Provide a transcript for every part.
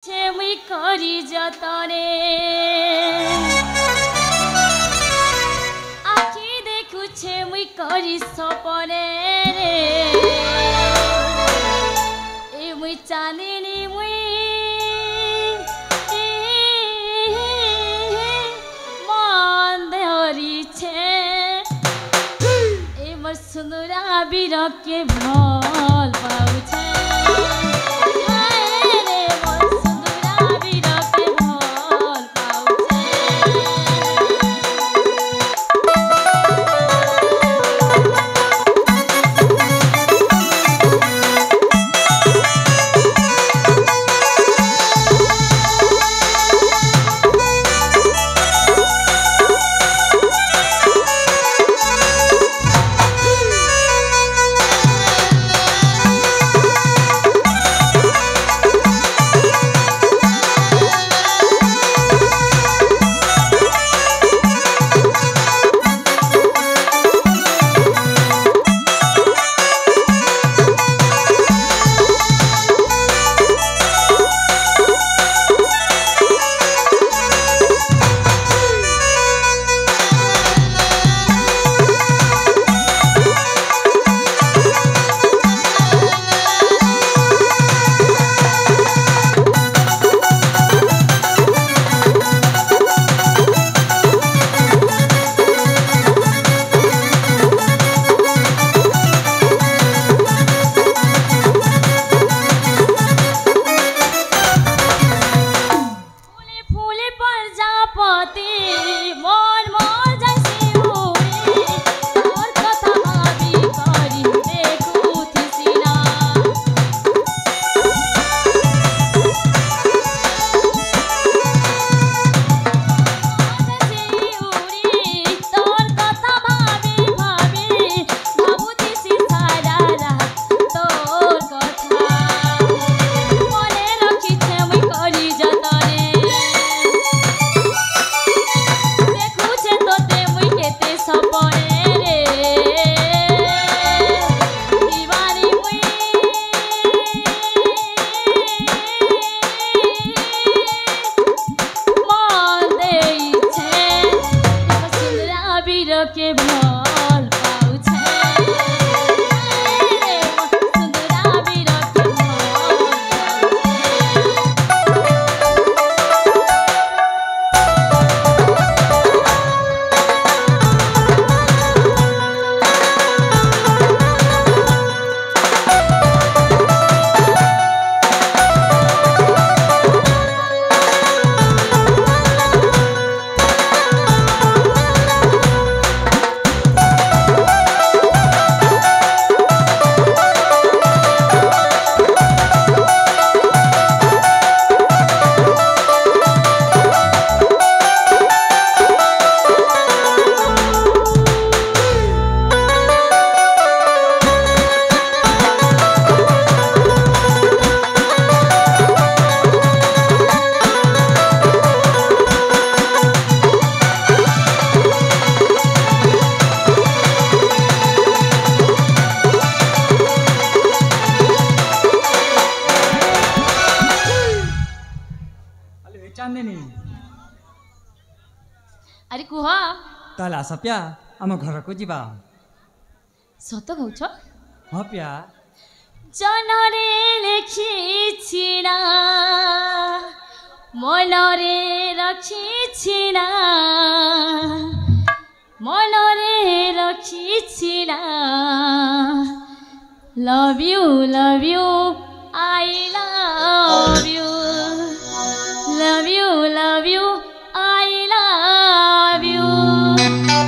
मुई करी जतने आखि देखुछे मुई करी सपने रे ए मुई चांदिनी मुई मन देहरी छे ए मोर सुंदरा बिरके भल पाउछे अरे कुह ताला आस प्या आम घर को जीवा सत कौछ हाँ प्या जनरे लेखिछिना मनरे रखिछिना मनरे रखिछिना love you I love you love you I love you.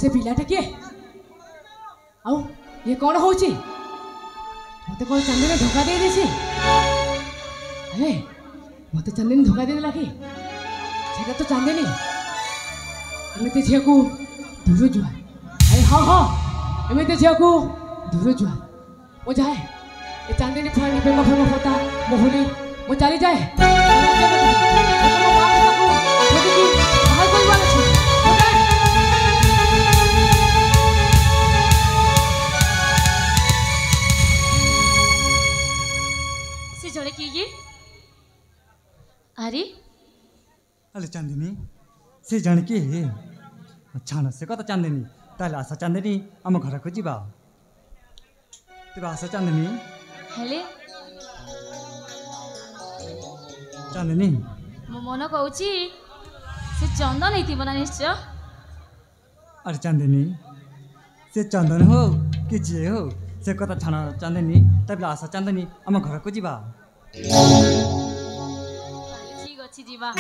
से पिलाटा किए आउ ये कौन होची मते कौन चांदनी ने धोखा दे देसी अरे मते चांदनी धोखा दे देला कि सेटा तो चांदनी एमते झिया को दूर जुआ अरे हाँ हाँ एमते झिया को दूर जुआ वो जाए ये चांदनी फाड़ी पे मफे मफता मोहली वो चली जाए से जड़े किए अरे अरे चांदनी से जन के अच्छा न से कत चांदनी ताले आशा चांदनी आम घर को जीवा तेरे आशा चांदनी हेले चांदनी मो मन कहूँ से चंदन नहीं ना निश्चय अरे चांदनी से चंदन हो कि जे हो से कत छाण चांदनी ताले आशा चांदनी आम घर को जीवा ठीक अच्छी जीवा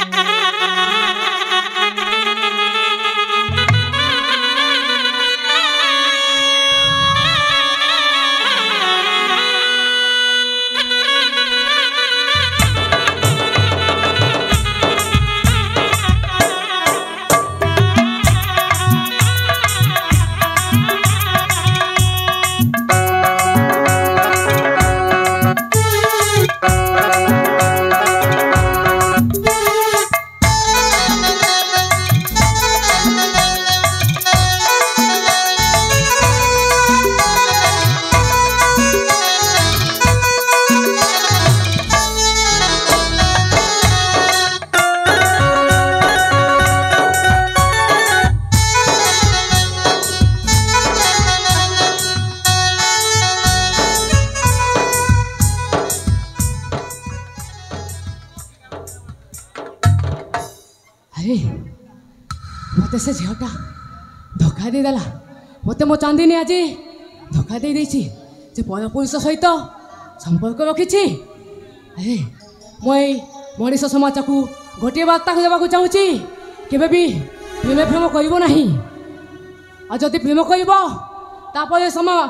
मते से झीटा धोखा दे देला मते मो चांदनी आज धोखा दे देछि जे पर पुरुष सहित संपर्क रखिछि अरे मैं मनीष समाज को गोटे बार्ता देवाक चाहूँगी केबे भी प्रेम प्रेम करिबो नहीं आ जदि प्रेम करिबो तापर समय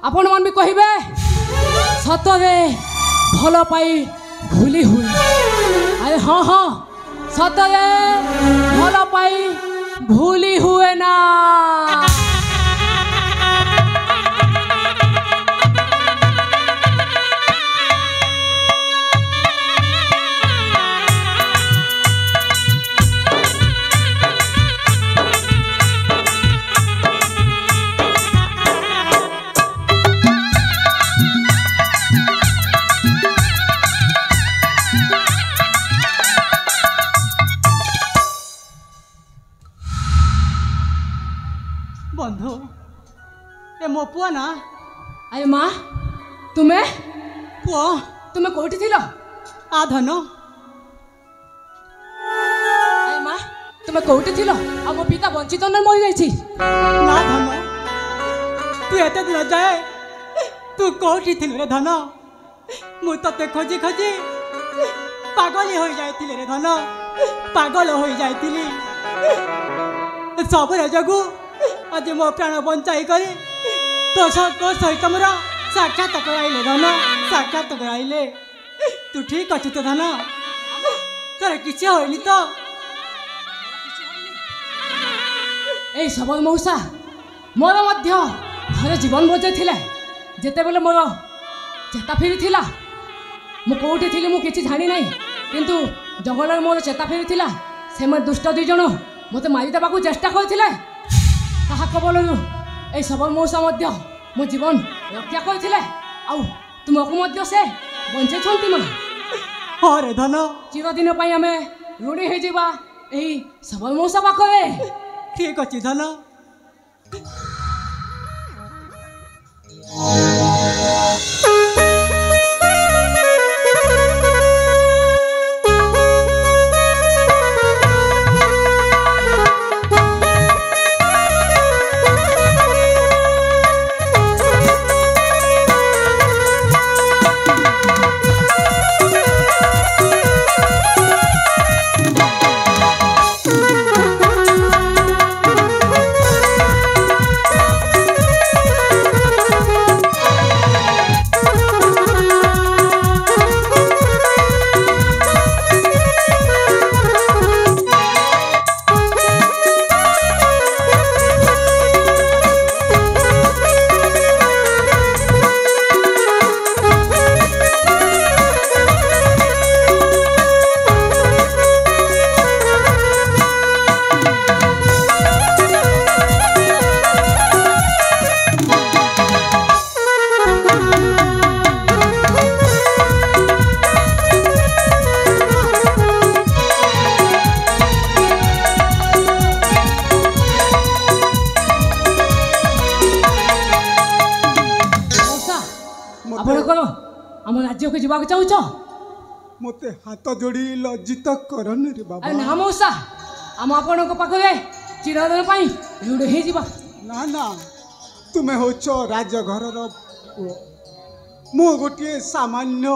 आपण मान भी कहिबे सतरे भल पाई भूली हुई अरे हाँ हाँ सतरे भल पाई भूली हुए ना बंधु ए मो पुआ ना अरे माँ तुम्हें पुआ तुम्हें कोठी थिलो आ धन अरे माँ तुम्हें कोठी थिलो आ मो पिता वंचित न मरि जाइछि ना धन तू एते दिन जाए तू कोठी थिल रे धन मु तते खोजी खोजी पागल हो जाइतिले रे धन पागल हो जाइतिली सब रे जगु आज मो प्राण बंचाई कर तो सहित मोर साक्षात कराइले धन साक्षात कराइले तू ठीक अच्छी तो धन तोर किसी होनी तो ए सबल मौसा मोर मध्य घरे जीवन बजाई थिले जेते बेले मोर चेता फेरी थिला मु कोठी थिली मु किछि जानि नाही किंतु जंगल मोर चेता फेरी थिला से मोर दुष्ट दुई जण मते मारी देबाकू चेष्टा करथिले कहा कबलनु ए सबल मौसा मध्य मो जीवन रक्षा करथिले आउ तुमको मध्य से बंचे छंती मा हाँ रे धन चिरदिन पई हमें ऋणी हे जिबा एही सबल मौसा पाखरे ठीक अच्छी धन ଆପଣଙ୍କର ଆମ ରାଜ୍ୟକୁ ଯିବାକୁ ଚାହୁଁଛ? ମୋତେ ହାତ ଯୋଡ଼ି ଲଜ୍ଜିତ କରନି ରେ ବାବା। ଆରେ ନା ମଉସା, ଆମ ଆପଣଙ୍କ ପାଖରେ ଚିରଦିନ ପାଇଁ ଏଉଡ଼େ ହେଇଯିବା। ନା ନା, ତୁମେ ହେଉଛ ରାଜଘରର ପୁଅ, ମୁଁ ଗୋଟିଏ ସାମାନ୍ୟ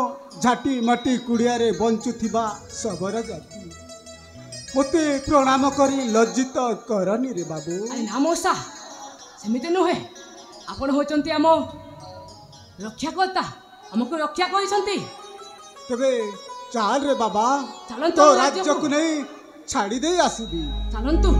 ଝାଟି ମାଟି କୁଡ଼ିଆରେ ବଞ୍ଚୁଥିବା ଶବର ଜାତି। ମୋତେ ପ୍ରଣାମ କରି ଲଜ୍ଜିତ କରନି ରେ ବାବୁ। ଆରେ ନା ମଉସା, ସେମିତି ନୁହେଁ। ଆପଣ ହେଉଛନ୍ତି ଆମ ରକ୍ଷାକର୍ତ୍ତା, ଆମକୁ ରକ୍ଷା କରିଛନ୍ତି। ତେବେ ଚାଲ ରେ ବାବା, ଚାଲନ୍ତୁ ତୋ ଆମ ରାଜ୍ୟକୁ। ରାଜ୍ୟକୁ ନେଇ ଛାଡ଼ି ଦେଇ ଆସିବି। ଚାଲନ୍ତୁ।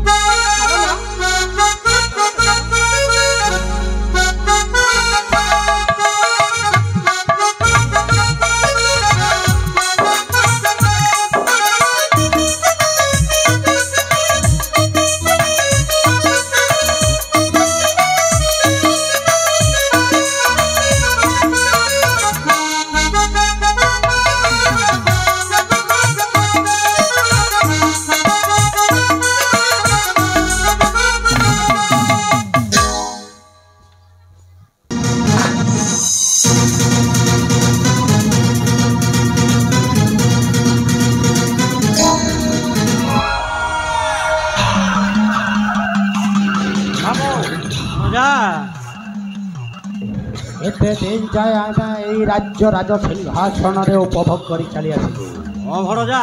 एते दिन जाए आमे एई राज्य राज सिंहासन रे उपभोग करी चली आसी। भड़जा